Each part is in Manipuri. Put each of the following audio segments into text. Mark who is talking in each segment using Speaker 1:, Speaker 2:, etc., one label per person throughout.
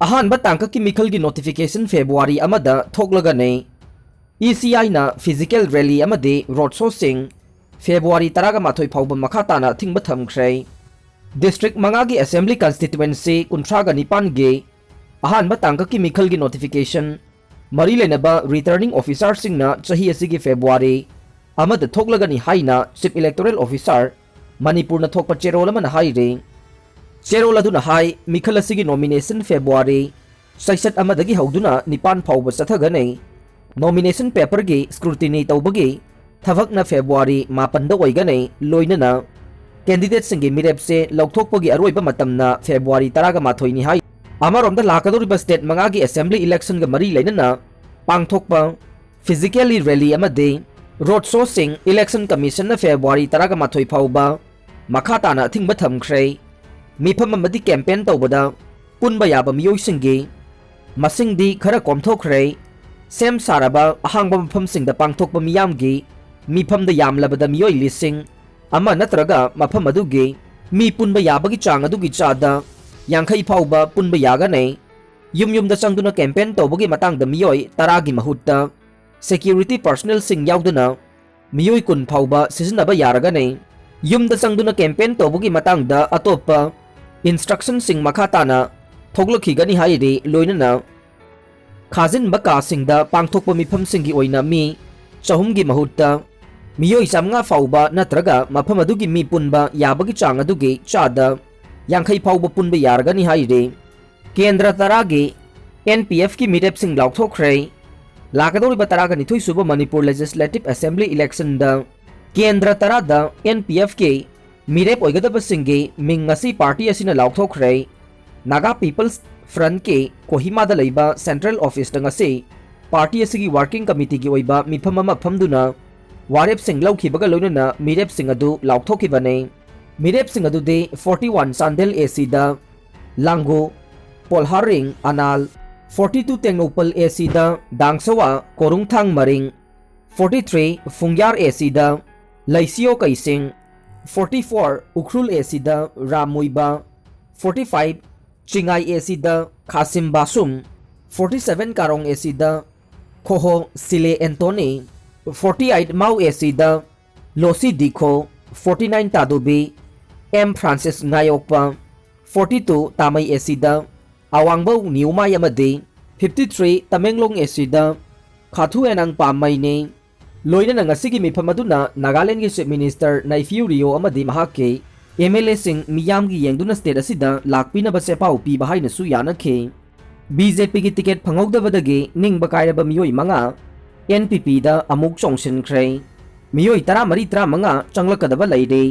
Speaker 1: अहानबा तांका की मिखल की नोटिफिकेशन फेब्रुआरी अमदा थोकलगने ECI ना फिजिकल रैली अमदे रोड शो सिंग फेब्रुआरी तरागा माथोई फाउबा मखा ताना थिंगबा थमख्रे डिस्ट्रिक्ट मंगा की असेंबली कंस्टिट्यूएंसी कुंथ्रागा निपान गे अहानबा तांका की मिखल की नोटिफिकेशन मरी लेनबा रिटर्निंग ऑफिसर सिंग ना चाही असिगी फेब्रुआरी अमद थोकलगनी हाइना चीफ इलेक्टोरल ऑफिसर मणिपुर न थोकपा चेरोल अमन हाइरे चेरोल अदुना हाई मिखल असिगी नॉमिनेशन फेब्रुआरी सैसत अमदगी हौदुना निपान फाउबा चथगने नॉमिनेशन पेपर की स्क्रूटिनी तौबगी थबकना फेब्रुआरी मापन ओइगने लोइनना कैंडिडेट सिंगी मिरेप से लौथोकपगी अरोइबा मतमना फेब्रुआरी तरागा माथोइनी हाई अमरोमदा लाकदोरिबा स्टेट मंगागी असेंबली इलेक्शन गा मरी लेनना पांगथोकपा फिजिकली रैली अमदे रोड शो सिंग इलेक्शन कमीशन न फेब्रुआरी तरागा माथोइ फाउबा मखा ताना थिंगबा थमख्रे मिफम अमदी कैंपेन तौबदा पुनबा याबा मियोइसिंगी मसिंगदी खरा कोमथोख्रे सेम साराबा अहांगबा मफमसिंगदा पांगथोकपा मियामगी मिफमदा यामलबदा मियोइ लिसिंग अमा नत्रगा मफम अदुगी मी पुनबा याबगी चांग अदुगी चादा यांखै फाउबा पुनबा यागने युमयुमदा चंगदुना कैंपेन तौबगी मतंगदा मियोइ तरागी महुत्ता सिक्योरिटी पर्सनल सिंग याउदुना मियोइ कुन फाउबा सिजनबा यारगने युमदा चंगदुना कैंपेन तौबगी मतंगदा अतोप्पा इंस्ट्रक्शन सिंग मखा ताना थोगलखिगनी हाइरे लोइनना खाजिन बका सिंगदा पांगथोकपा मिफम सिंगी ओइना मी चहुमगी महुत्ता मियोइ चामंगा फाउबा नत्रगा मफम अदुगी मी पुनबा याबगी चांग अदुगी चादा यांखै फाउबा पुनबा यारगनी हाइरे केंद्र तरागी NPF की मिरेप सिंग लाउथोख्रे लाकदोरिबा तरागा निथुइ सुबा मणिपुर लेजिस्लेटिव असेंबली इलेक्शन दा केंद्र तरादा NPF के मिरेप ओइगदबा सिंगी मिंग ngasi पार्टी असिना लाउथोख्रे नागा पीपल्स फ्रंट के कोहिमा दा लैबा सेंट्रल ऑफिस दा ngasi पार्टी असिगी वर्किंग कमिटी की ओइबा मिफम अमा फमदुना वारेप सिंग लौखिबगा लोइनना मिरेप सिंग अदु लाउथोखिबने मिरेप सिंग अदु दे 41 सांदेल AC दा लांगो पोलहारिंग अनाल 42 तेंगोपल AC दा दांगसवा कोरुंगथांग मरिंग 43 फुंग्यार AC दा लैसियो कैसिंग 44 उखरुल AC दा रामुइबा 45 चिंगाई AC दा खासिम बासुम 47 कारोंग AC दा खोहो सिले एंटोनी 48 माउ AC दा लोसी दिखो 49 तादुबी M फ्रांसिस नायोकपा 42 तामई AC दा अवांगबौ न्यूमा यमदे 53 तमेंगलोंग AC दा खाथु एनंग पामैने लोइना ngasi मिफम अदुना नागालैंड के चीफ मिनिस्टर नाइफ्यू रियो अमदि महाके MLA सिंग मियाम की येंगदुना स्टेट असिदा लाकपिनबा सेपाउ पीबा हाइनसु यानखे BJP की टिकट फंगौदबदगी निंगबा कायरबा मियोइ मंगा NPP दा अमुक चोंगसिनख्रे मियोइ तरा मरी तरा मंगा चंगलकदबा लैरे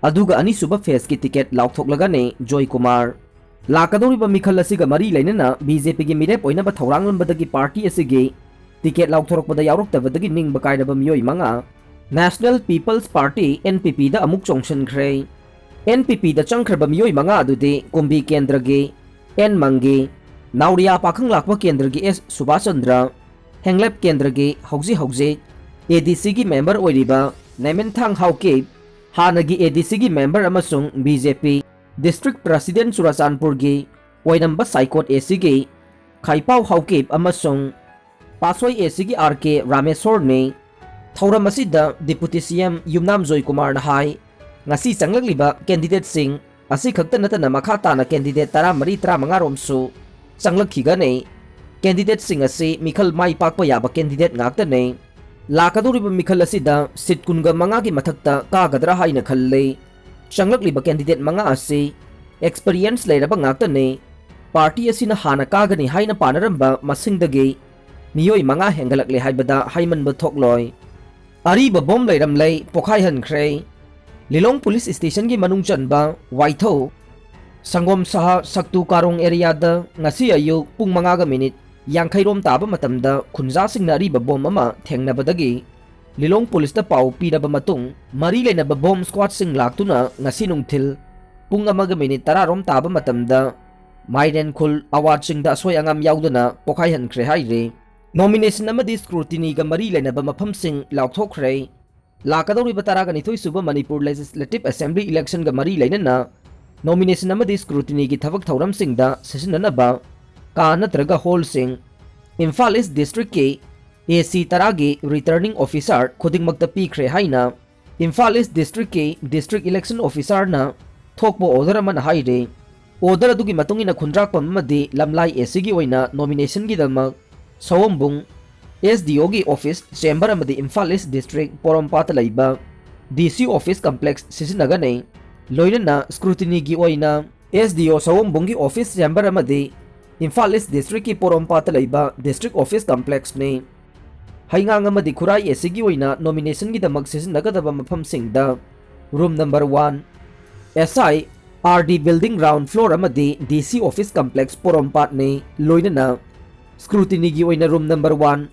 Speaker 1: अदुगा अनिसुबा फेस की टिकट लाउथोकलगने जॉय कुमार लाकदोरिबा मिखल असिगा मरी लैनना BJP की मिरेप ओइनबा थौरांगलबदगी पार्टी असिगे टिकट लाउथोरकपदा यावरक्तबदगी निंगबा कायरबा मियोइ मंगा नेशनल पीपल्स पार्टी NPP दा अमुक चोंगसिनख्रे NPP दा चंख्रबा मियोइ मंगा अदुदे कुंभी केंद्र गे N मंगे नाउरिया पाखंग लाकबा केंद्र गे S सुभाष चंद्र हेंगलेप केंद्र गे हौजी हौजे ADC की मेंबर ओइरिबा नेमेंथांग हाउके हानगी ADC की मेंबर अमसुंग BJP डिस्ट्रिक्ट प्रेसिडेंट चुराचानपुर गे ओइनंबा साइकोट AC गे खाइपाउ हाउके अमसुंग पासोई AC की RK रामेश्वर ने थौरम असिदा deputy CM Yumnam Joy Kumar नहाई ngasi changlakliba candidate sing asi khakta natana makha tana candidate tara mari tara manga romsu changlakhiga ne candidate sing asi mikhal mai pakpa yaba candidate ngakta ne lakaduriba mikhal asida sit kunga manga gi mathakta ka gadra haina khalle changlakliba candidate manga asi experience leiraba ngakta ne party asina hana kagani haina panaramba masingdagi miyoi manga hengalakle haibada haimanba thokloi ariba bom leiram lei pokhai hankhre Lilong police station की मनुंग चनबा वाइथो संगोम सहा सक्तु कारोंग एरिया द ngasi ayu pung 5 minute यांखैरोम ताबा मतमदा खुंजा सिंगना अरिबा बॉम अमा थेंगनबदगी लिलोंग पुलिस दा पाउ पीरबा मतुंग मरी लेनबा बॉम स्क्वाड सिंग लाक्तुना ngasi नुंगथिल पुंग 1 minute 10 रोम ताबा मतमदा माइरेन खुल अवार्ड सिंग दा सोय अंगम याउदना पोखाई हनख्रे हाइरे नॉमिनेशन अमदी स्क्रूटिनी गा मरी लेनबा मफम सिंग लाउथोख्रे लाकदौरिबा तरागा निथोइ सुबा मणिपुर लेजिस्लेटिव असेंबली इलेक्शन गा मरी लेनना नॉमिनेशन अमदी स्क्रूटिनी की थबक थौरम सिंगदा सेशननबा का नत्रगा हॉल सिंह इम्फाल ईस्ट डिस्ट्रिक्ट के AC तरागी रिटर्निंग ऑफिसर खुदिंगमक्ता पीख्रे हाइना इम्फाल ईस्ट डिस्ट्रिक्ट के डिस्ट्रिक्ट इलेक्शन ऑफिसर ना थोकबो ऑर्डर अमन हाइरे ऑर्डर अदुगी मतुंगिना खुंद्राकपम मदी लमलाई AC गी ओइना नॉमिनेशन गी दमक सवंबुंग SDO गी ऑफिस चेंबर अमदी इम्फाल ईस्ट डिस्ट्रिक्ट पोरमपात लैबा DC ऑफिस कॉम्प्लेक्स सिजिनगने लोइनना स्क्रूटिनी गी ओइना SDO सवंबुंग गी ऑफिस चेंबर अमदी इम्फाल ईस्ट डिस्ट्रिक्ट की पोरमपात लैबा डिस्ट्रिक्ट ऑफिस कॉम्प्लेक्स ने हाइंगांग अमदी खुराई AC गी ओइना नॉमिनेशन गी दमक सिजिनगदबा मफम सिंगदा room number 1 SI RD building ground floor अमदी DC ऑफिस कॉम्प्लेक्स पोरमपात ने लोइनना स्क्रूटिनी गी ओइना room number 1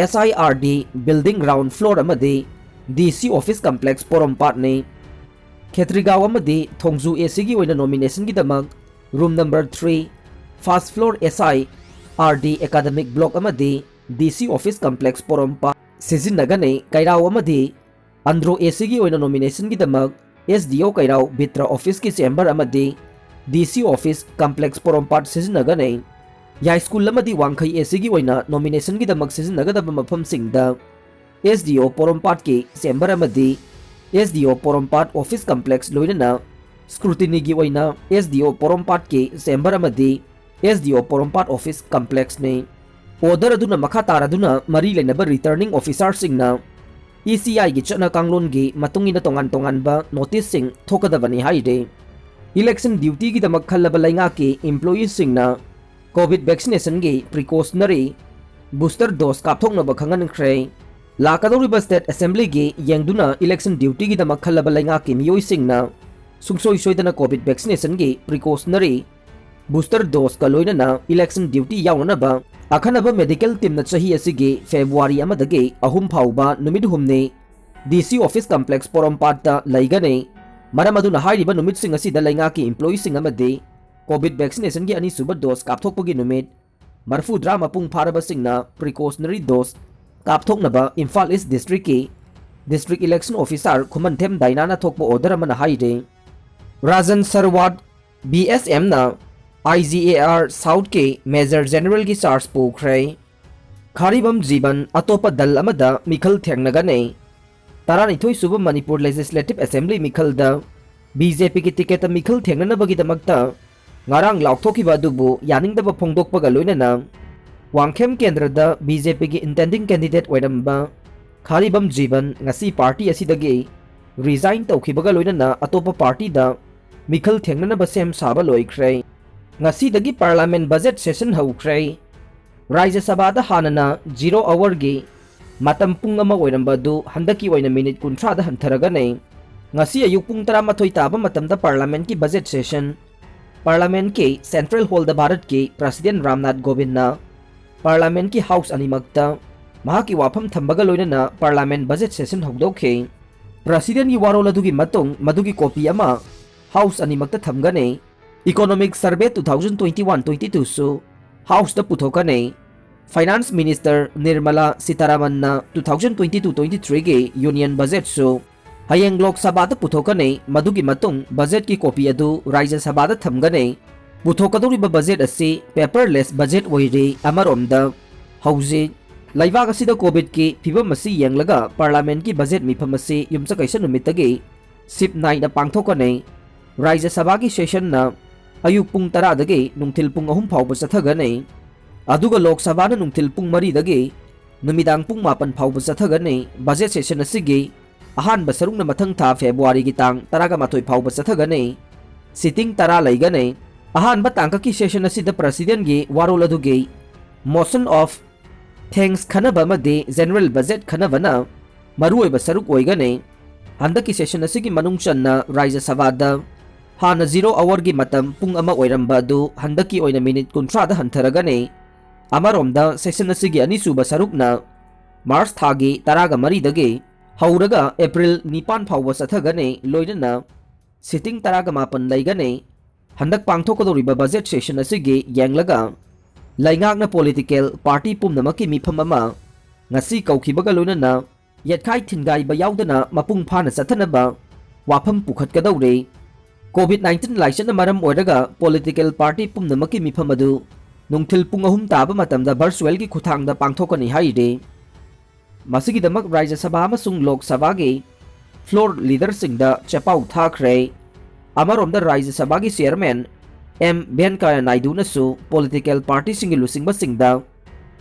Speaker 1: SIRD building ground floor अमदी DC ऑफिस कॉम्प्लेक्स पोरमपात ने खेत्रीगांव अमदी थोंगजू AC गी ओइना नॉमिनेशन गी दमक room number 3 first floor SIRD academic block अमदी DC ऑफिस कॉम्प्लेक्स पोरमपात सिजिनगने कैराव अमदी अंद्रो AC गी ओइना नॉमिनेशन गी दमक SDO कैराव बित्रा ऑफिस की चेंबर अमदी DC ऑफिस कॉम्प्लेक्स पोरमपात सिजिनगने या स्कूल अमदी वांखई AC गी ओइना नॉमिनेशन गी दमक सिजिनगदब मफम सिंगदा SDO पोरमपात की चेंबर अमदी SDO पोरमपात ऑफिस कॉम्प्लेक्स लोइनना स्क्रूटिनी गी ओइना SDO पोरमपात की चेंबर अमदी SDO पोरमपात ऑफिस कॉम्प्लेक्स ने ऑर्डर अदुना मखा तारादुना मरी लेनबा रिटर्निंग ऑफिसर सिंगना ECI गी चना कांगलोन गी मतुंगिना तोंगान तोंगानबा नोटिस सिंग थोकदबनी हाइदे इलेक्शन ड्यूटी गी दमक खल्लबा लैंगा की एम्प्लॉई सिंगना कोविड वैक्सीनेशन गी प्रिकॉशनरी बूस्टर डोज कापथोंगनबा खंगनख्रे लाकदौरिबा स्टेट असेंबली गी यंगदुना इलेक्शन ड्यूटी गी दमक खल्लबा लैंगा की मियोई सिंगना सुंगसोई सोइदना कोविड वैक्सीनेशन गी प्रिकॉशनरी बूस्टर डोज का लोइनना इलेक्शन ड्यूटी यावनबा अखनबा मेडिकल टीम न चाही असिगी फेब्रुवारी अमदगे अहुम फाउबा नुमिट हुमने DC ऑफिस कॉम्प्लेक्स पोरमपाता लैगने मरम अदुना हाइरिबा नुमिट सिंग असिदा लैंगा की एम्प्लॉई सिंग अमदे कोविड वैक्सीनेशन की अनीसुबा डोज कापथोकपगी नुमिट मरफुद्रा मपुंग फारबा सिंगना प्रिकॉशनरी डोज कापथोकनबा इम्फाल ईस्ट डिस्ट्रिक्ट की district election officer Khumanthem दाइनाना थोकपा order अमना हाइरे राजन सरवाद BSM ना IGAR साउथ के मेजर जनरल की चार्ज पोख्रे खारिबम जीवन अतोप दल अमदा मिखल थेंगनगने तरानिथोई सुब मणिपुर लेजिस्लेटिव असेंबली मिखल द BJP की टिकेट मिखल थेंगनबगी दमकता ngarang लाउथोकिबा दुबु यानिंगदबा फोंदोकपगा लोइनना वांगखेम केंद्र द BJP की इंटेंडिंग कैंडिडेट ओइरंबा खारिबम जीवन ngasi पार्टी असिदगे रिजाइन तौखिबगा लोइनना अतोप पार्टी द मिखल थेंगनबा सेम साबा लोइख्रे ngasi पार्लियामेंट बजट सेशन हौख्रे राज्य सभा हानना 0 आवर की मतम पुंग अमा ओइरंबदु हंदकी ओइना मिनिट 30 दा हंथरगने ngasi अयुक पुंग 13 ताबा मतमदा पार्लियामेंट की बजट सेशन पार्लियामेंट के सेंट्रल हॉल द भारत के प्रेसिडेंट रामनाथ कोविंद ना पार्लियामेंट की हाउस अनिमक्ता महाकी वाफम थंबगा लोइनना पार्लियामेंट बजट सेशन हौदोखे प्रेसिडेंट की वारोल अदुगी मतुंग मदुगी कॉपी अमा हाउस अनिमक्ता थमगने इकोनॉमिक सर्वे 2021-22 सु हाउस द पुथोकने फाइनेंस मिनिस्टर निर्मला सीतारामन ना 2022-23 के यूनियन बजट सु हयेंग लोक सभा द पुथोकने मदुगी मतुंग बजट की कॉपी अदु राज्य सभा द थमगने पुथोकदोरिबा बजट असी पेपरलेस बजट ओइरे अमरोमदा हौजे लैबाग असिद कोविड की फिबम असी यंगलगा पार्लियामेंट की बजट मिफम असी युमसकैसा नुमितगे सिप 9 द पांगथोकने राज्य सभा की सेशन ना अयुक पुंग 10 दगे नुंगथिल पुंग 3 फाउबा चथगने अदुगा लोक सभा ना नुंगथिल पुंग 4 दगे नुमिदांग पुंग 9 फाउबा चथगने बजट सेशन असिगे अहान बसरुंग ना मथंग था फेब्रुवारी की तांग 13 फाउबा चथगने सिटिंग 10 लैगने अहान बतांग की सेशन असिद प्रेसिडेंट गे वारोल अदुगे मोशन ऑफ थैंक्स खनबा मदे जनरल बजट खनबना मरुओय बसरुक ओइगने हंदक की सेशन असिगी मनुंग चन्ना राज्य सभा द हाना 0 आवर की मतम पुंग अमा ओइरंबा दु हंदकी ओइना मिनिट 30 दा हंथरगने अमरोमदा सेशन असिगी अनिसुबा सरुकना मार्च थागी 13 दगे हौरगा अप्रैल 9 फाउबा चथगने लोइनना सिटिंग 15 लैगने हंदक पांगथोकदोरिबा बजट सेशन असिगी यांगलगा लैंगाकना पॉलिटिकल पार्टी पुमनमकी मिफम अमा ngasi कौखिबगा लोइनना यदखाई थिनगाइबा याउदना मपुंग फाना चथनबा वाफम पुखतकदौरे कोविड-19 लाइसन मरम ओइरगा पॉलिटिकल पार्टी पुमनमकी मिफम अदु nungthil pung ahum taba matamda virtual gi khuthangda pangthokani haire masigidamak Rajya Sabha amasung Lok Sabha gi floor leader singda chapau Thaklambagi amaromda Rajya Sabha gi chairman M Venkaiah Naidu nasu political party singi lusingba singda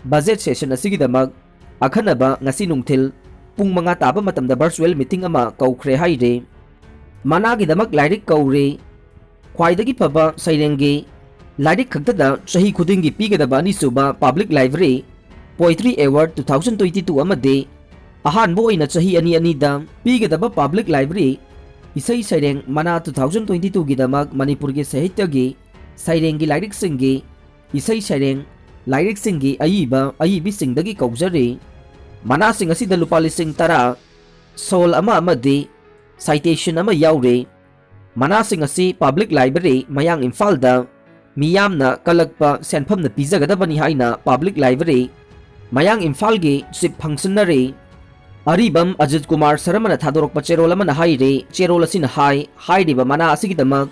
Speaker 1: budget session asigidamak akhanaba ngasi nungthil pung manga taba matamda virtual meeting ama kaukhre haire managidamak lairik kaure khwaidagi phaba sairengi lairik khaktada chahi khudingi pigadaba ani suba public library poetry award 2022 amade ahanbo ina chahi ani anida pigadaba public library isai saireng mana 2022 gidamak manipur gi sahitya gi sairengi lairik singi isai saireng lairik singi ayibi singdagi kaujari mana sing asida lupa lising tara sol ama amade citation ama yaure mana sing asi public library mayang Imphal da miyamna kalakpa senpham na pijagadabani haina public library mayang Imphal gi chief functionary Aribam Ajit Kumar Saramana thadorokpa cherol amana haire cherol asina hairiba mana asigidamak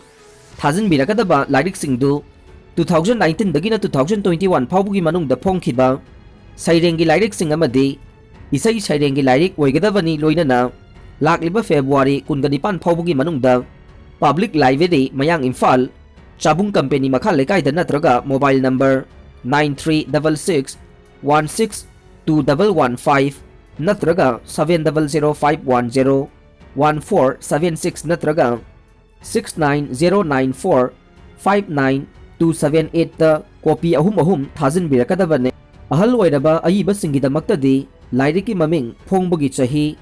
Speaker 1: thajin birakadaba lairik singdu 2019 dagina 2021 phawbugi manungda phongkhiba sairengi lairik sing amadi isai sairengi lairik oigadabani loinana lakliba February 19 phawbugi manungda public library mayang Imphal chabung company makha lekaida natraga mobile number 9366162115 natraga 7005101476 natraga 690945927 ta copy ahum thajin birakadabane ahal oiraba ayiba singidamakta lairiki maming phongbagi chahi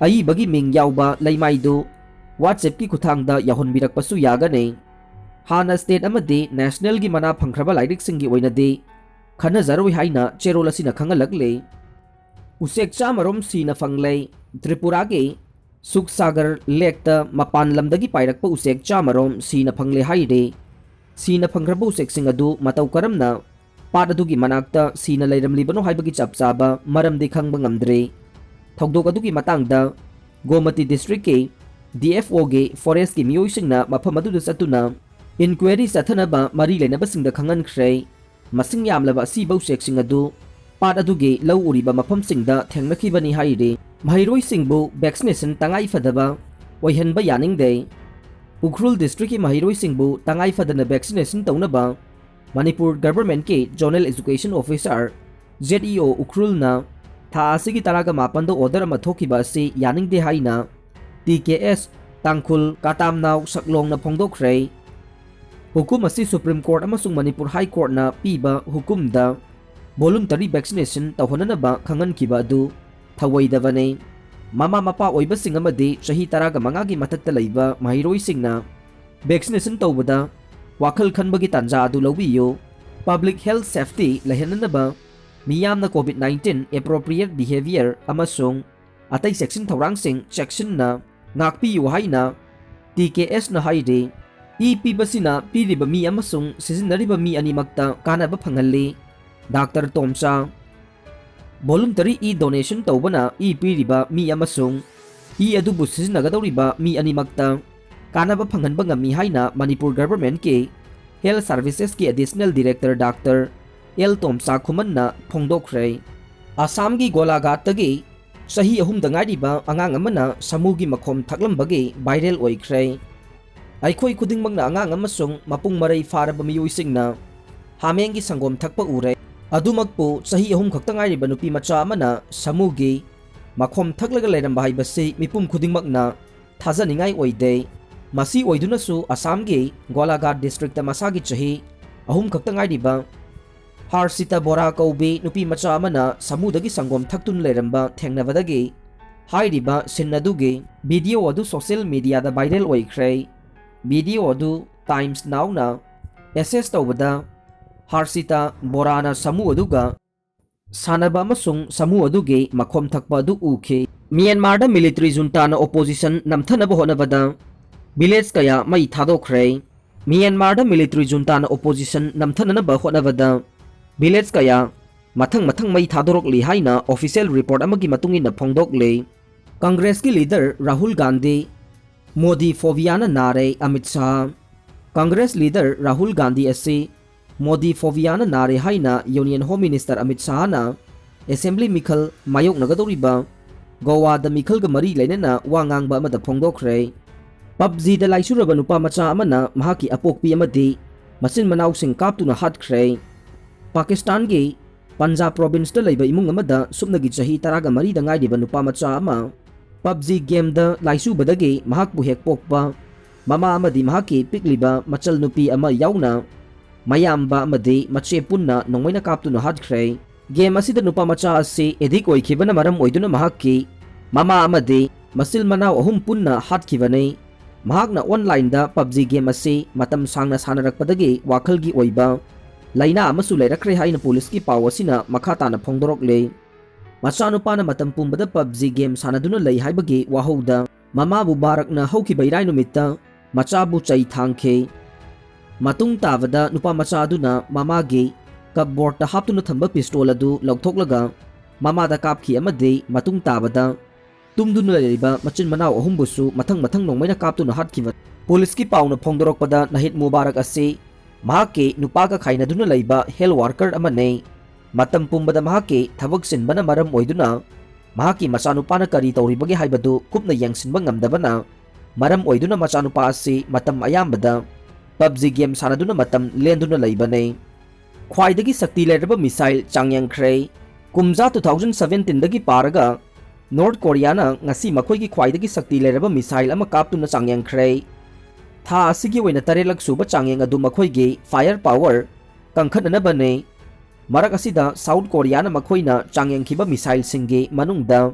Speaker 1: ayibagi ming yauba laimaidu WhatsApp ki kuthangda yahonbirakpasu yagane hana state amadi national gi mana phangkhraba lairik singi oinadi khana zaroi haina cherol asina khangalakle usek chamarom sina fanglei Tripura gi Suksagar lekta mapan lamdagi pairakpa usek chamarom sina phangle haire sina phangkhraba usek singadu matau karamna padadugi manakta sina leiramlibano haibagi chapchaba maramdi khangba ngamdre thogdok adugi matangda Gomati district ke DFO ge forest ki miyoisingna mafam adu satuna inquiry sathanaba mari lenaba singda khangankhre masing yamlaba asibau seksing adu pat aduge lau uriba mafam singda thengnakhibani haire mairoi singbu vaccination tangai fadaba oihanba yaningde Ukhrul district ki mairoi singbu tangai fadana vaccination taunaba Manipur government ke zonal education officer ZEO Ukhrul na tha asigi taraga mapando order ama thokiba asi yaningde haina TKS Tangkhul Katamnaw Saklong na phongdokhre hukum asi Supreme Court amasung Manipur High Court na piba hukumda voluntary vaccination tawhonanaba khangankiba adu thawaidabane mama mapa oiba sing amadi chahi taraga mangagi mathakta leiba mahiroi singna vaccination tawbada wakhal khanbagi tanja adu lobiyo public health safety lehenanaba miyamna COVID-19 appropriate behavior amasung atai section thorang sing section na ngakpiyu haina TKS na haide pibasina piriba mi amasung sizinariba mi animakta kanaba phangalli Dr. Tomsa voluntary donation tawbana piriba mi amasung adubu sizinnagadawriba mi animakta kanaba phanganba ngami haina Manipur government ke health services ki additional director Dr. L Tomsa Khumanna phongdokhre Assam gi Golaghat tagi Chahi ahum dangariba angang amana Samugi Makhom Thaklambagi viral Oikhre aikhoi khudingmangna angang amasung mapung marai faraba miyoisingna hamengi sangom thakpa ure adumakpu chahi ahum khakta ngairiba nupi macha amana Samugi Makhom thaklaga leiramba haibasi mipum khudingmakna thajaningai oide masi oidunasu Assam gi Golaghat district masagi chahi ahum khakta ngairiba Harsita Bora Kaubi nupi macha amana samudagi sangom thaktun leiramba thengnabadagi hairiba sinnadugi video adu social media da viral oikhre video adu Times Now na assess tawbada Harsita Borana samu aduga sanaba amasung samu adugi makhom thakpa adu ukhe Myanmar da military junta na opposition namthanaba honabada village kaya mai thadokre Myanmar da military junta na opposition namthanaba honabada village kaya mathang mai thadorok li haina official report amagi matungin na phongdok le Congress ki leader Rahul Gandhi Modi Foviana Nare Amit Shah Congress leader Rahul Gandhi asi Modi Foviana Nare Haina Union Home Minister Amit Shahana Assembly Mikhal Mayok Nagadoriba Goa the Mikhal Gamari Lenena Wangang Bama the Pongdokre PUBG the Laisura Nupa Macha Amana Mahaki Apokpi Amadi Masin Manau Sing Kaptuna Hatkre Pakistan Gi Punjab Province the Labor Imung Amada Subnagi Chahi Taraga Mari the Ngairiba Nupa Macha Ama PUBG game the Laisu Badagi Mahak Buhek Pokpa Mama Amadi Mahaki Pikliba Machal Nupi Ama Yauna Mayamba Amadi Mache Punna Nongwaina Kaptuna Hatkre Game asida nupa macha asi edik oikhibana maram oiduna mahakki mama amadi masil manau ahum punna hatkibane mahakna online da PUBG game asi matam sangna sanarakpadagi wakhalgi oiba laina amasu leirakre haina police ki paw asina makhata na phongdorok le macha nupa na matam pumbada PUBG game sanaduna lei haibagi wahouda mama bu barakna hauki bairai numitta macha bu chai thangkhe matung tavada nupa macha aduna mama ge Cupboard ta haptuna thamba pistol adu lauthoklaga mamada kapki amadi matung tabada tumduna leiba machin manau ahumbusu mathang nongmaina kaptuna hatkiwa police ki pauna phongdorokpada nahit mubarak ase mahake nupaga khaina duna leiba health worker amane matam pumbada mahake thabak sinbana maram oiduna mahaki machanupana kari tawribagi haibadu kupna yangsinba ngamdabana maram oiduna machanupa ase matam ayambada PUBG game sanaduna matam lenduna leibane Khwaidagi sakti leraba missile Changyangkhre kumja 2017 dagi paraga North Korea na ngasi makhoi khwaidagi sakti leraba missile ama kaptuna Changyangkhre tha asigi oina tarelak suba changyang adu makhoi gi fire power kangkhatna bane marak asida South Korea na makhoi na changyang khiba missile singi manungda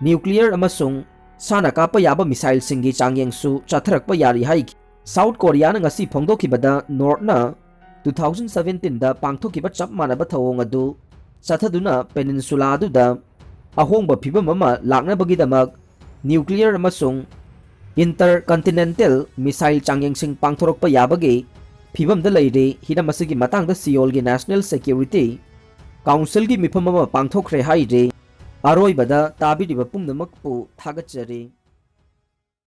Speaker 1: nuclear amasung sana kapa yaba missile singi changyang su chatharakpa yari hai South Korea na ngasi phongdokhibada North na 2017 da pangthokiba chap manaba thawong adu chathaduna peninsula aduda ahongba phibam ama laknabagidamak nuclear amasung intercontinental missile changyengsing pangthorokpa yabagi phibam da leire hidamasigi matangda Seoul gi National Security Council gi mifam ama pangthokre haire aroibada tabidiba pumnamakpu thagachari